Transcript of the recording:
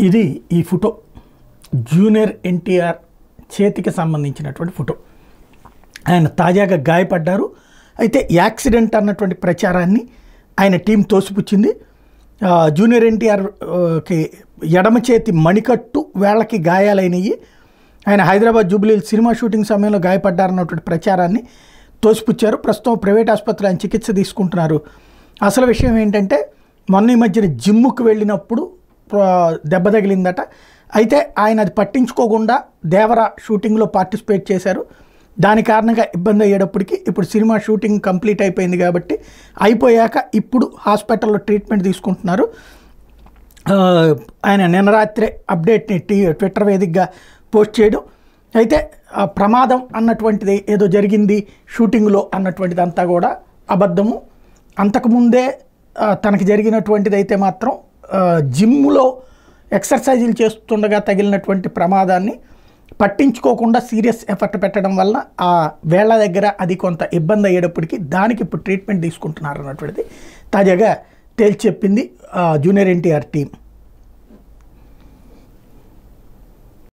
ఇది ఈ photo junior NTR చేతికి సంబంధించినటువంటి ఫోటో. ఆయన తాజాగా గాయపడ్డారు. అయితే యాక్సిడెంట్ అన్నటువంటి ప్రచారాన్ని ఆయన టీం తోసిపుచ్చింది. జూనియర్ ఎన్టీఆర్కి ఎడమ చేతి మణికట్టు వేళ్ళకి గాయాలైనవి. ఆయన హైదరాబాద్ జూబ్లీహిల్స్ సినిమా షూటింగ్ సమయంలో గాయపడ్డారన్నటువంటి ప్రచారాన్ని తోసిపుచ్చారు. ప్రస్తుతం ప్రైవేట్ ఆసుపత్రిలో ఆయన చికిత్స తీసుకుంటున్నారు. అసలు విషయం ఏంటంటే మొన్న ఈ మధ్యన జిమ్ముకు వెళ్ళినప్పుడు దెబ్బ తగిలిందట. అయితే ఆయన అది పట్టించుకోకుండా దేవర షూటింగ్లో పార్టిసిపేట్ చేశారు. దాని కారణంగా ఇబ్బంది అయ్యేటప్పటికి ఇప్పుడు సినిమా షూటింగ్ కంప్లీట్ అయిపోయింది కాబట్టి అయిపోయాక ఇప్పుడు హాస్పిటల్లో ట్రీట్మెంట్ తీసుకుంటున్నారు. ఆయన నిన్న రాత్రే అప్డేట్ని ట్విట్టర్ వేదికగా పోస్ట్ చేయడం. అయితే ప్రమాదం అన్నటువంటిది ఏదో జరిగింది షూటింగ్లో అన్నటువంటిది అంతా కూడా అబద్ధము. అంతకుముందే తనకి జరిగినటువంటిది అయితే మాత్రం జిమ్లో ఎక్సర్సైజులు చేస్తుండగా తగిలినటువంటి ప్రమాదాన్ని పట్టించుకోకుండా సీరియస్ ఎఫర్ట్ పెట్టడం వల్ల ఆ వేళ్ల దగ్గర అది కొంత ఇబ్బంది అయ్యేటప్పటికి దానికి ఇప్పుడు ట్రీట్మెంట్ తీసుకుంటున్నారు అన్నటువంటిది తాజాగా తేల్చి చెప్పింది జూనియర్ ఎన్టీఆర్ టీం.